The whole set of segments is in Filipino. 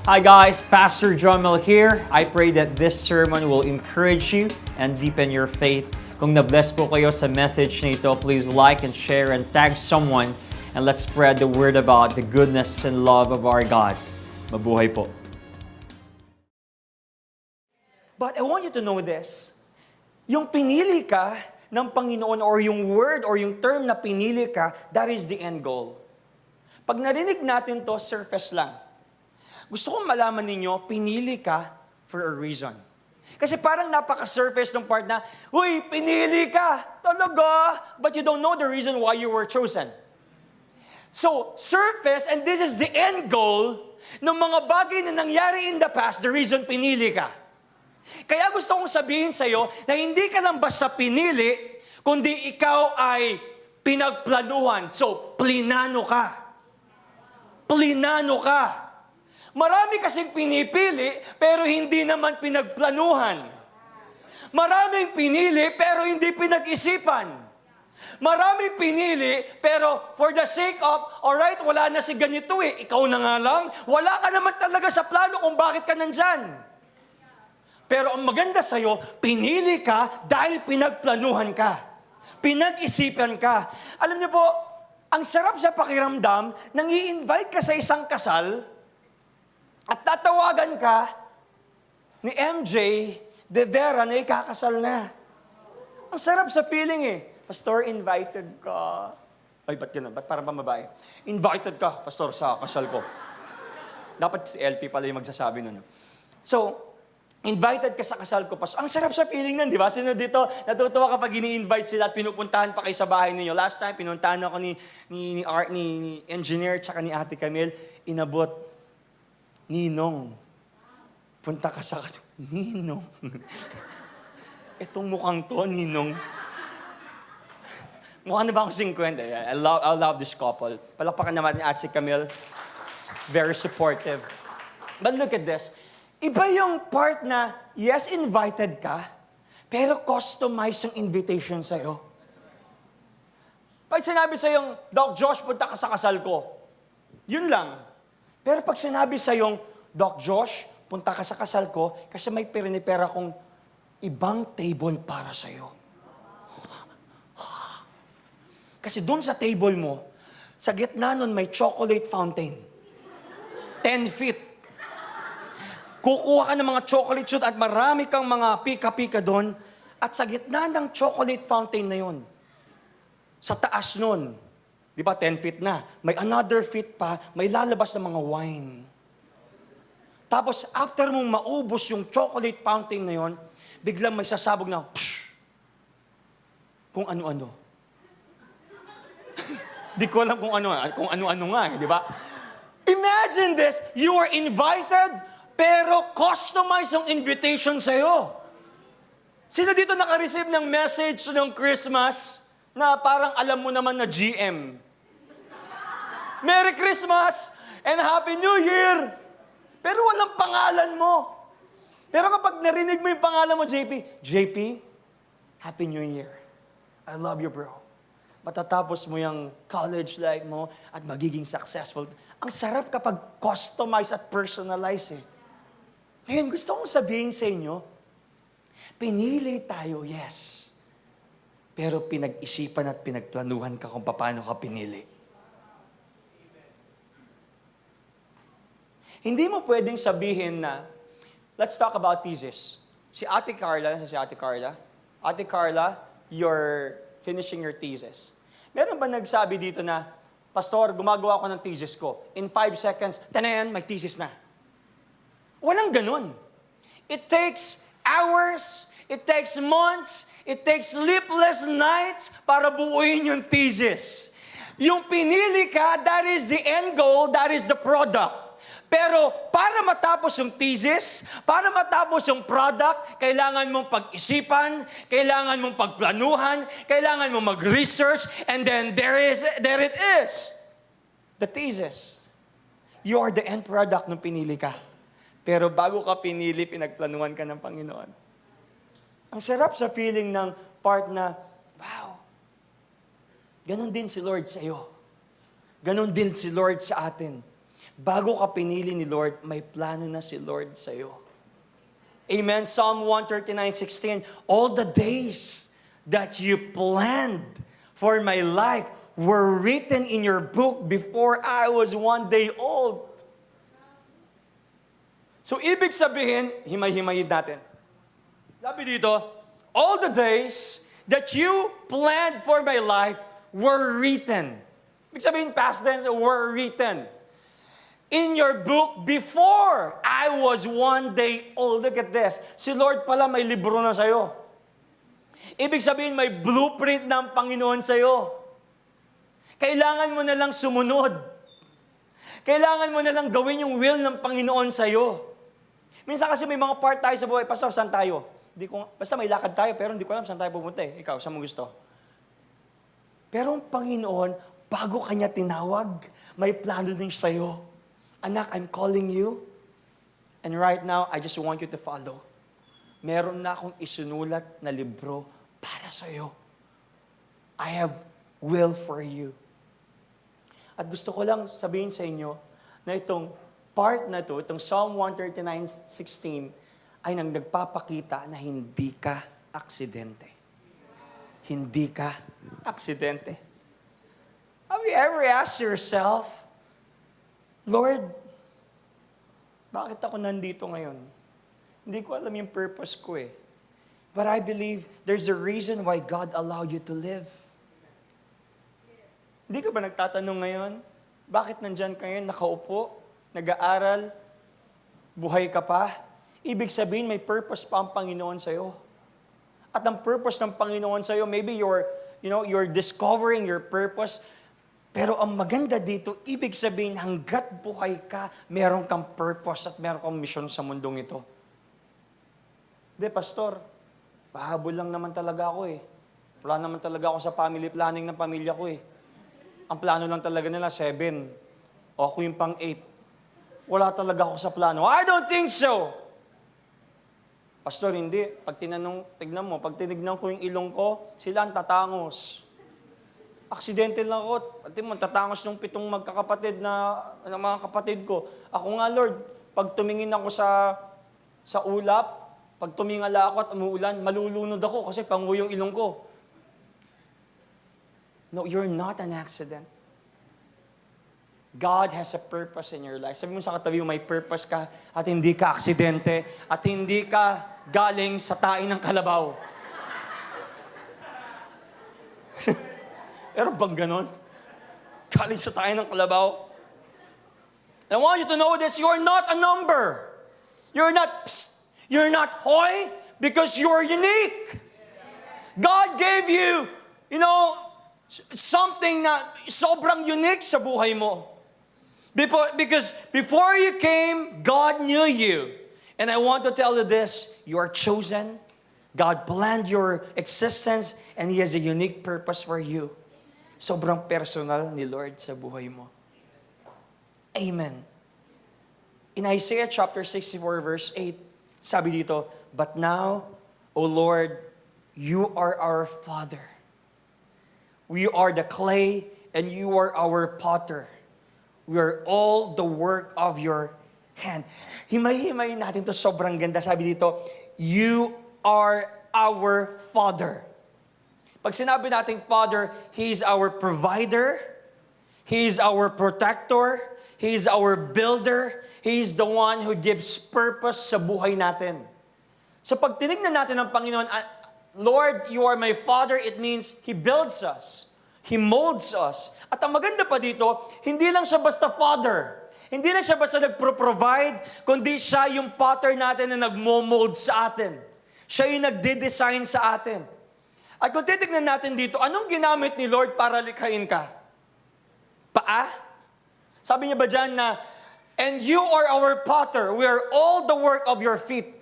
Hi guys, Pastor Jomel here. I pray that this sermon will encourage you and deepen your faith. Kung na-bless po kayo sa message nito, please like and share and tag someone and let's spread the word about the goodness and love of our God. Mabuhay po. But I want you to know this. Yung pinili ka ng Panginoon or yung word or yung term na pinili ka, that is the end goal. Pag narinig natin to, surface lang. Gusto kong malaman ninyo, pinili ka for a reason. Kasi parang napaka-surface ng part na, uy, pinili ka! Talaga! But you don't know the reason why you were chosen. So, surface, and this is the end goal ng mga bagay na nangyari in the past, the reason pinili ka. Kaya gusto kong sabihin sa'yo na hindi ka lang basta pinili, kundi ikaw ay pinagplanuhan. So, plinano ka. Plinano ka. Marami kasing pinipili, pero hindi naman pinagplanuhan. Maraming pinili, pero hindi pinag-isipan. Maraming pinili, pero for the sake of, alright, wala na si ganito eh, ikaw na nga lang, wala ka naman talaga sa plano kung bakit ka nandyan. Pero ang maganda sa'yo, pinili ka dahil pinagplanuhan ka. Pinag-isipan ka. Alam niyo po, ang sarap sa pakiramdam, nang i-invite ka sa isang kasal, at tatawagan ka ni MJ De Vera na ikakasal na. Ang sarap sa feeling eh. Pastor, invited ka. Ay, ba't ganun? Ba't parang pamabae? Invited ka, Pastor, sa kasal ko. Dapat si LP pala yung magsasabi nun. So, invited ka sa kasal ko, Pastor. Ang sarap sa feeling nun, di ba? Sino dito, natutuwa kapag ini-invite sila at pinupuntahan pa kayo sa bahay ninyo. Last time, pinuntahan ako ni engineer tsaka ni Ate Camille. Inabot, Ninong, punta ka sa kasal. Ninong. Itong mukhang to, Ninong. Mukha na ba akong 50? I love this couple. Palakpakan naman ni Ate Camille. Very supportive. But look at this. Iba yung part na, yes, invited ka, pero customize yung invitation sa'yo. Pag sinabi sa'yo, Doc Josh, punta ka sa kasal ko. Yun lang. Pero pag sinabi sa'yo, Doc Josh, punta ka sa kasal ko kasi may pera kong ibang table para sa'yo. Kasi doon sa table mo, sa gitna nun may chocolate fountain. 10 feet. Kukuha ka ng mga chocolate shoot at marami kang mga pika-pika doon. At sa gitna ng chocolate fountain na yun, sa taas nun, di ba 10 feet na, may another feet pa, may lalabas na mga wine. Tapos after mong maubos yung chocolate fountain na yun, biglang may sasabog na, psh! Kung ano-ano. Di ko alam kung ano-ano nga, di ba? Imagine this, you were invited, pero customize yung invitation sa'yo. Sino dito naka-receive ng message ng Christmas na parang alam mo naman na GM? Merry Christmas and Happy New Year! Pero walang pangalan mo. Pero kapag narinig mo yung pangalan mo, JP, Happy New Year. I love you, bro. Matatapos mo yung college life mo at magiging successful. Ang sarap kapag customize at personalize eh. Ngayon, gusto kong sabihin sa inyo, pinili tayo, yes. Pero pinag-isipan at pinagplanuhan ka kung paano ka pinili. Hindi mo pwedeng sabihin na, let's talk about thesis. Si Ate Carla, Ate Carla, you're finishing your thesis. Meron ba nagsabi dito na, Pastor, gumagawa ko ng thesis ko. In 5 seconds, tanayan, may thesis na. Walang ganun. It takes hours, it takes months, it takes sleepless nights para buuin yung thesis. Yung pinili ka, that is the end goal, that is the product. Pero para matapos yung thesis, para matapos yung product, kailangan mong pag-isipan, kailangan mong pagplanuhan, kailangan mong mag-research, and then there it is. The thesis. You are the end product nung pinili ka. Pero bago ka pinili, pinagplanuhan ka ng Panginoon. Ang sarap sa feeling ng part na, wow, ganon din si Lord sa iyo. Ganon din si Lord sa atin. bago ka pinili ni Lord, may plano na si Lord sa'yo. Amen. Psalm 139:16, all the days that you planned for my life were written in your book before I was 1 day old. So, ibig sabihin, himay-himayin natin. Sabi dito, all the days that you planned for my life were written. Ibig sabihin, past tense, were written in your book before I was 1 day old. Look at this. Si Lord pala may libro na sa'yo. Ibig sabihin, may blueprint ng Panginoon sa'yo. Kailangan mo na lang sumunod. Kailangan mo na lang gawin yung will ng Panginoon sa'yo. Minsan kasi may mga part tayo sa buhay. Pastor, saan tayo? Basta may lakad tayo, pero hindi ko alam saan tayo pupunta eh. Ikaw, saan mo gusto? Pero ang Panginoon, bago kanya tinawag, may plano din sa'yo. Anak, I'm calling you. And right now, I just want you to follow. Meron na akong isunulat na libro para sa'yo. I have will for you. At gusto ko lang sabihin sa inyo na itong part na to, itong Psalm 139:16, ay nagpapakita na hindi ka aksidente. Hindi ka aksidente. Have you ever asked yourself, Lord, bakit ako nandito ngayon? Hindi ko alam yung purpose ko eh. But I believe there's a reason why God allowed you to live. Hindi ka ba nagtatanong ngayon, bakit nandyan ka ngayon, nakaupo, nag-aaral, buhay ka pa? Ibig sabihin, may purpose pa ang Panginoon sa'yo. At ang purpose ng Panginoon sa'yo, maybe you're discovering your purpose. Pero ang maganda dito, ibig sabihin, hanggat buhay ka, meron kang purpose at meron kang mission sa mundong ito. Hindi, Pastor, pahabol lang naman talaga ako eh. Wala naman talaga ako sa family planning ng pamilya ko eh. Ang plano lang talaga nila, 7. O ako yung pang 8. Wala talaga ako sa plano. I don't think so. Pastor, hindi. Pag tignan mo, pag tinignan ko yung ilong ko, sila ang tatangos. Aksidente lang ako. Pati mo, tatangos ng 7 magkakapatid na mga kapatid ko. Ako nga, Lord, pag tumingin ako sa ulap, pag tumingala ako at umuulan, malulunod ako kasi pangu yung ilong ko. No, you're not an accident. God has a purpose in your life. Sabi mo sa katabi mo, may purpose ka at hindi ka aksidente at hindi ka galing sa tain ng kalabaw. Pero bang ganon? Galing sa tain ng kalabaw? And I want you to know this, you're not a number. You're not hoy because you're unique. God gave you, something na sobrang unique sa buhay mo. Because before you came, God knew you. And I want to tell you this, you are chosen. God planned your existence and He has a unique purpose for you. Sobrang personal ni Lord sa buhay mo. Amen. In Isaiah chapter 64 verse 8, sabi dito, but now, O Lord, you are our Father. We are the clay, and you are our potter. We are all the work of your hand. Himay-himay natin to, sobrang ganda. Sabi dito, you are our Father. Pag sinabi nating Father, He is our provider, He is our protector, He is our builder, He is the one who gives purpose sa buhay natin. So pag tinignan natin ng Panginoon, Lord, you are my Father, it means He builds us. He molds us. At ang maganda pa dito, hindi lang siya basta Father. Hindi lang siya basta nagpro-provide, kundi siya yung Potter natin na nagmo-mold sa atin. Siya yung nagde-design sa atin. At kung titignan natin dito, anong ginamit ni Lord para likhain ka? Paa? Sabi niya ba dyan na, and you are our Potter, we are all the work of your feet.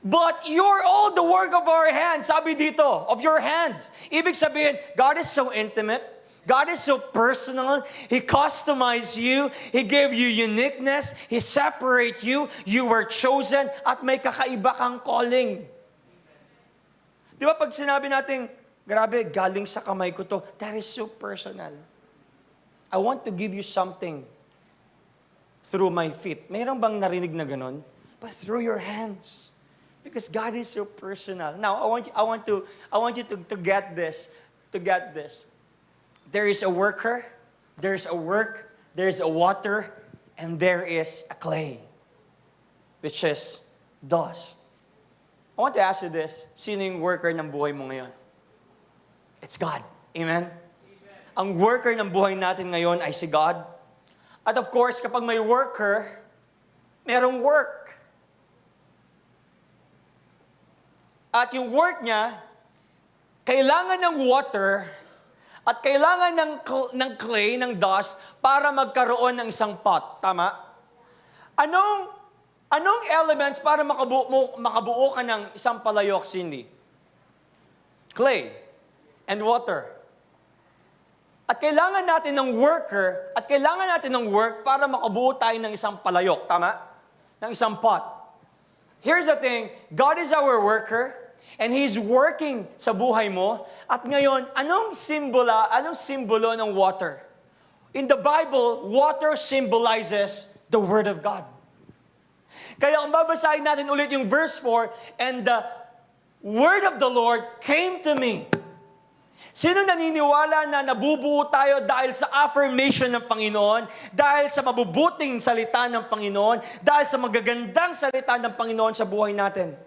But you're all the work of our hands. Sabi dito, of your hands. Ibig sabihin, God is so intimate. God is so personal. He customized you. He gave you uniqueness. He separated you. You were chosen. At may kakaiba kang calling. Di ba pag sinabi natin, grabe, galing sa kamay ko to, that is so personal. I want to give you something through my feet. Mayroon bang narinig na ganon? But through your hands. Because God is so personal. Now, I want you to get this. To get this. There is a worker, there's a work, there's a water, and there is a clay, which is dust. I want to ask you this. Sino yung worker ng buhay mo ngayon? It's God. Amen? Ang worker ng buhay natin ngayon ay si God. At of course, kapag may worker, merong work. At yung work niya, kailangan ng water at kailangan ng clay, ng dust, para magkaroon ng isang pot. Tama? Anong elements para makabuo ka ng isang palayok, Cindy? Clay and water. At kailangan natin ng worker, at kailangan natin ng work para makabuo tayo ng isang palayok. Tama? Ng isang pot. Here's the thing, God is our worker, and He's working sa buhay mo. At ngayon, anong simbolo ng water? In the Bible, water symbolizes the Word of God. Kaya kung babasahin natin ulit yung verse 4, and the Word of the Lord came to me. Sino naniniwala na nabubuo tayo dahil sa affirmation ng Panginoon, dahil sa mabubuting salita ng Panginoon, dahil sa magagandang salita ng Panginoon sa buhay natin?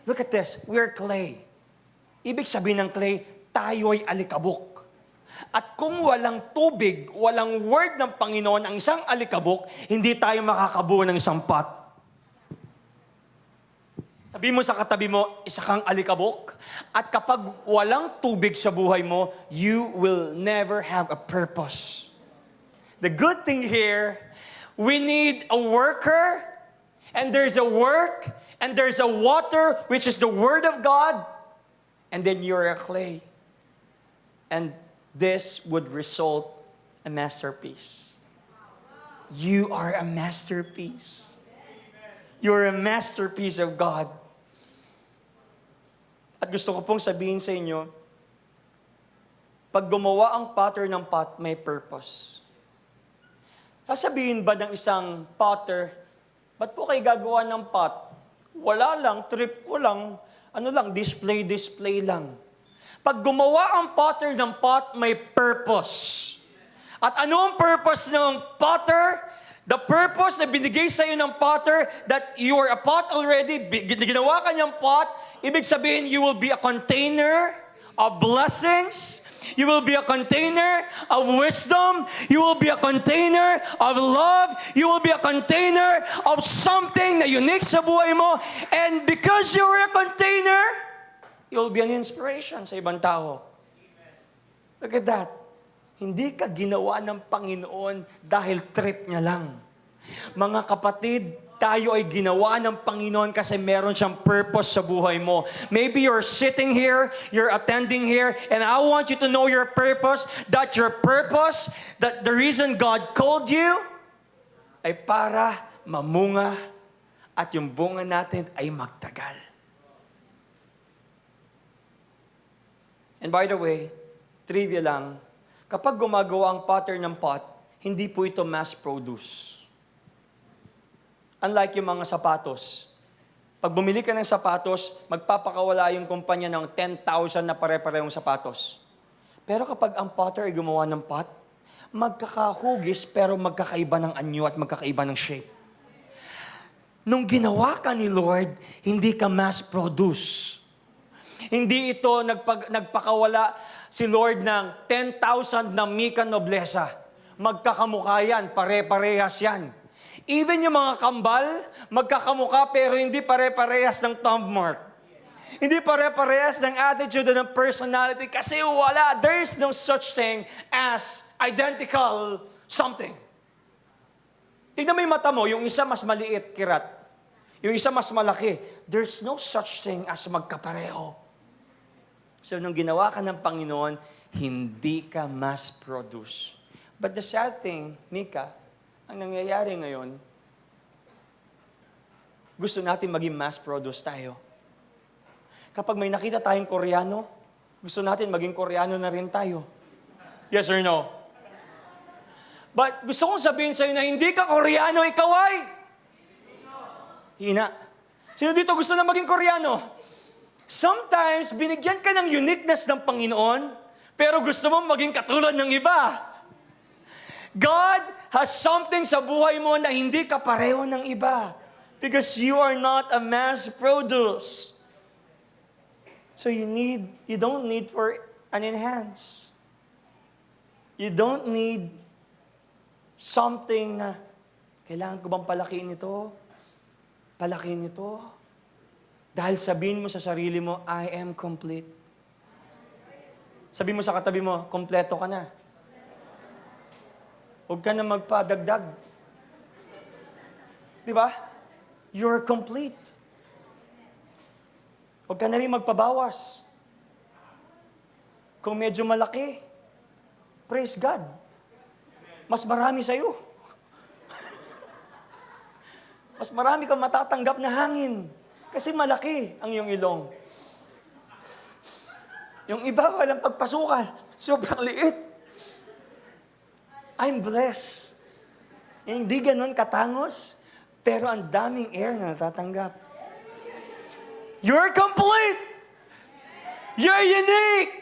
Look at this, we're clay. Ibig sabihin ng clay, tayo'y alikabok. At kung walang tubig, walang word ng Panginoon ang isang alikabok, hindi tayo makakabuo ng isang pot. Sabi mo sa katabi mo, isa kang alikabok. At kapag walang tubig sa buhay mo, you will never have a purpose. The good thing here, we need a worker, and there's a work, and there's a water, which is the Word of God, and then you're a clay. And this would result a masterpiece. You are a masterpiece. You're a masterpiece of God. At gusto ko pong sabihin sa inyo, pag gumawa ang potter ng pot, may purpose. Sasabihin ba ng isang potter, ba't po kayo gagawa ng pot? Wala lang, trip ko lang, display lang. Pag gumawa ang potter ng pot, may purpose. At ano ang purpose ng potter? The purpose na binigay sa iyo ng potter, that you are a pot already, ginawa ka niyang pot, ibig sabihin, you will be a container of blessings. You will be a container of wisdom. You will be a container of love. You will be a container of something na unique sa buhay mo. And because you are a container, you will be an inspiration sa ibang tao. Look at that. Hindi ka ginawa ng Panginoon dahil trip niya lang. Mga kapatid, tayo ay ginawa ng Panginoon kasi meron siyang purpose sa buhay mo. Maybe you're sitting here, you're attending here, and I want you to know your purpose, that the reason God called you, ay para mamunga at yung bunga natin ay magtagal. And by the way, trivia lang, kapag gumagawa ang pattern ng pot, hindi po ito mass-produce. Unlike yung mga sapatos. Pag bumili ka ng sapatos, magpapakawala yung kumpanya ng 10,000 na pare-parehong sapatos. Pero kapag ang potter ay gumawa ng pot, magkakahugis pero magkakaiba ng anyo at magkakaiba ng shape. Nung ginawa ka ni Lord, hindi ka mass-produce. Hindi ito nagpakawala si Lord ng 10,000 na Mika Noblesa. Magkakamukha yan, pare-parehas yan. Even yung mga kambal, magkakamukha pero hindi pare-parehas ng thumb mark. Hindi pare-parehas ng attitude and ng personality kasi wala, there is no such thing as identical something. Tignan mo yung mata mo, yung isa mas maliit, kirat. Yung isa mas malaki. There's no such thing as magkapareho. So, nung ginawa ka ng Panginoon, hindi ka mass-produce. But the sad thing, Mika, ang nangyayari ngayon, gusto natin maging mass-produce tayo. Kapag may nakita tayong Koreano, gusto natin maging Koreano na rin tayo. Yes or no? But gusto kong sabihin sa'yo na hindi ka Koreano, ikaw ay hina. Sino dito gusto na maging Koreano? Sometimes, binigyan ka ng uniqueness ng Panginoon, pero gusto mong maging katulad ng iba. God has something sa buhay mo na hindi ka pareho ng iba. Because you are not a mass produce. So you don't need for an enhance. You don't need something na, kailangan ko bang palakiin ito? Palakiin ito? Dahil sabihin mo sa sarili mo, I am complete. Sabihin mo sa katabi mo, kompleto ka na. Huwag ka na magpadagdag. Di ba? You're complete. Huwag ka na rin magpabawas. Kung medyo malaki, praise God. Mas marami sa'yo. Mas marami kang matatanggap na hangin. Kasi malaki ang iyong ilong. Yung iba, walang pagpasukan. Sobrang liit. I'm blessed. Hindi ganun katangos, pero ang daming air na natatanggap. You're complete! You're unique!